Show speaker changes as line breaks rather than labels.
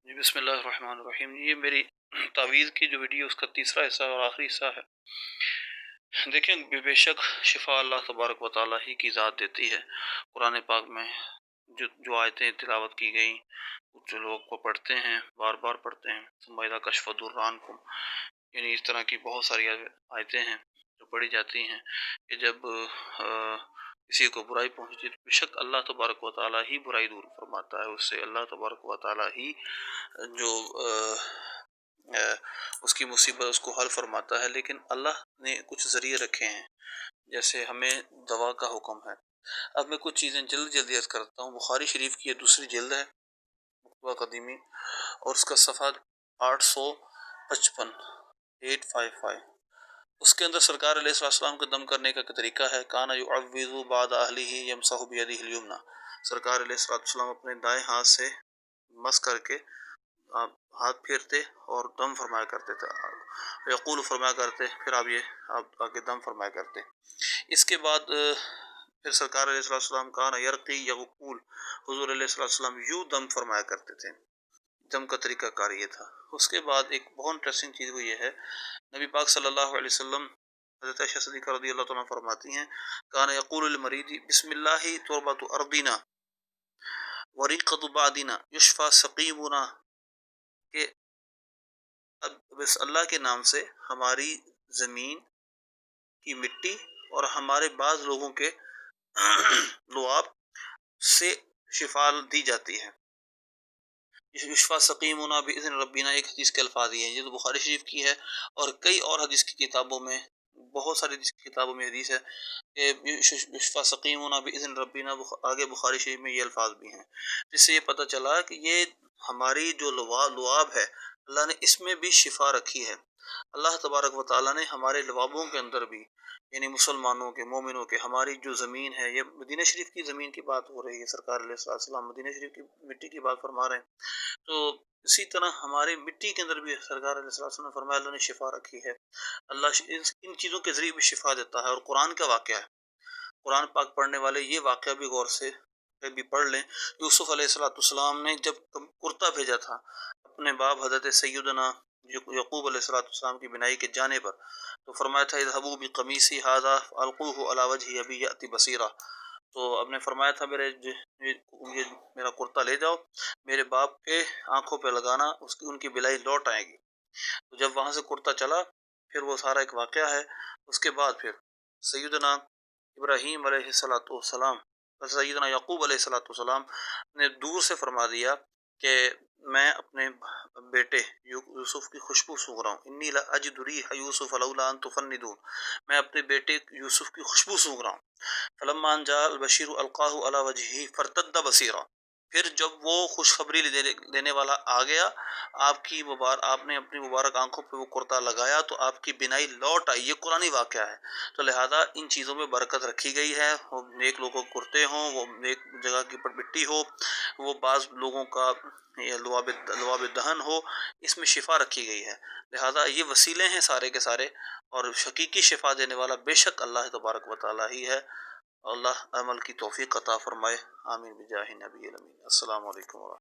جی بسم اللہ الرحمن الرحیم۔ یہ میری تعویذ کی جو ویڈیو اس کا تیسرا حصہ اور آخری حصہ ہے۔ دیکھیں بے شک شفا اللہ تبارک و تعالیٰ ہی کی ذات دیتی ہے۔ قرآن پاک میں جو آیتیں تلاوت کی گئیں، جو لوگ کو پڑھتے ہیں، بار بار پڑھتے ہیں، ثم اذا کشف الضر عنکم، یعنی اس طرح کی بہت ساری آیتیں ہیں جو پڑھی جاتی ہیں کہ جب کسی کو برائی پہنچتی ہے تو بے شک اللہ تبارک و تعالیٰ ہی برائی دور فرماتا ہے اس سے۔ اللہ تبارک و تعالیٰ ہی جو اس کی مصیبت اس کو حل فرماتا ہے، لیکن اللہ نے کچھ ذریعے رکھے ہیں، جیسے ہمیں دوا کا حکم ہے۔ اب میں کچھ چیزیں جلدی عرض کرتا ہوں۔ بخاری شریف کی یہ دوسری جلد ہے، مکتوبہ قدیمی، اور اس کا صفحہ 855 اس کے اندر سرکار علیہ السلام کو دم کرنے کا طریقہ ہے۔ کانا یعوذ بعد اہلہ یمسح بیدہ الیمنی، سرکار علیہ السلام اپنے دائیں ہاتھ سے مس کر کے ہاتھ پھیرتے اور دم فرمایا کرتے تھے، یقول فرمایا کرتے، پھر آپ آگے دم فرمایا کرتے۔ اس کے بعد پھر سرکار علیہ السلام کانا یرقی یقول، حضور علیہ السلام یوں دم فرمایا کرتے تھے۔ دم کا طریقہ کار یہ تھا۔ اس کے بعد ایک بہت انٹرسٹنگ چیز وہ یہ ہے، نبی پاک صلی اللہ علیہ وسلم، حضرت عائشہ صدیقہ رضی اللہ تعالیٰ فرماتی ہیں، کانا یقول للمریض بسم اللہ تربۃ ارضنا وریقۃ بعدنا یشفى سقیمنا، کہ اب بس اللہ کے نام سے ہماری زمین کی مٹی اور ہمارے بعض لوگوں کے لعاب سے شفا دی جاتی ہے۔ یشفیٰ سقیمنا بإذن ربنا ایک حدیث کے الفاظ یہ ہیں، یہ تو بخاری شریف کی ہے، اور کئی اور حدیث کی کتابوں میں، بہت ساری حدیث کی کتابوں میں حدیث ہے کہ یشفیٰ سقیمنا بإذن ربنا، آگے بخاری شریف میں یہ الفاظ بھی ہیں، جس سے یہ پتہ چلا کہ یہ ہماری جو لعاب ہے اللہ نے اس میں بھی شفا رکھی ہے۔ اللہ تبارک و تعالیٰ نے ہمارے لعابوں کے اندر بھی، یعنی مسلمانوں کے، مومنوں کے، ہماری جو زمین ہے، یہ مدینہ شریف کی زمین کی بات ہو رہی ہے، سرکار علیہ السلام مدینہ شریف کی مٹی کی بات فرما رہے ہیں، تو اسی طرح ہماری مٹی کے اندر بھی سرکار علیہ السلام نے فرمایا اللہ نے شفا رکھی ہے۔ اللہ ان چیزوں کے ذریعے بھی شفا دیتا ہے۔ اور قرآن کا واقعہ ہے، قرآن پاک پڑھنے والے یہ واقعہ بھی غور سے بھی پڑھ لیں۔ یوسف علیہ السلام نے جب کرتا بھیجا تھا اپنے باپ حضرت سیدنا یعقوب علیہ السلام کی بینائی کے جانے پر، تو فرمایا تھا اذهبوا بقمیصی ھذا فالقوه علی وجه ابی یأتی بصیرا، تو اب نے فرمایا تھا میرا کرتا لے جاؤ، میرے باپ کے آنکھوں پہ لگانا، ان کی بلائی لوٹ آئے گی۔ تو جب وہاں سے کرتا چلا، پھر وہ سارا ایک واقعہ ہے۔ اس کے بعد پھر سیدنا ابراہیم علیہ السلام، سیدنا یعقوب علیہ السلام نے دور سے فرما دیا کہ میں اپنے بیٹے یوسف کی خوشبو سونگھ رہا ہوں، انی لاجد ریح یوسف لولا ان تفندون، میں اپنے بیٹے یوسف کی خوشبو سونگھ رہا ہوں۔ فلما ان جاء البشیر القاہ علی وجہہ فارتد بصیرا، پھر جب وہ خوشخبری دینے والا آ گیا، آپ نے اپنی مبارک آنکھوں پہ وہ کرتا لگایا تو آپ کی بینائی لوٹ آئی۔ یہ قرآنی واقعہ ہے، تو لہذا ان چیزوں میں برکت رکھی گئی ہے۔ وہ نیک لوگوں کو کرتے ہوں، وہ نیک جگہ کی پر مٹی ہو، وہ بعض لوگوں کا لعاب دہن ہو، اس میں شفا رکھی گئی ہے۔ لہذا یہ وسیلے ہیں سارے کے سارے، اور حقیقی شفا دینے والا بے شک اللہ تبارک و تعالیٰ ہی ہے۔ اللہ عمل کی توفیق عطا فرمائے، آمین بجاہ نبی الامین۔ السلام علیکم ورحمۃ اللہ۔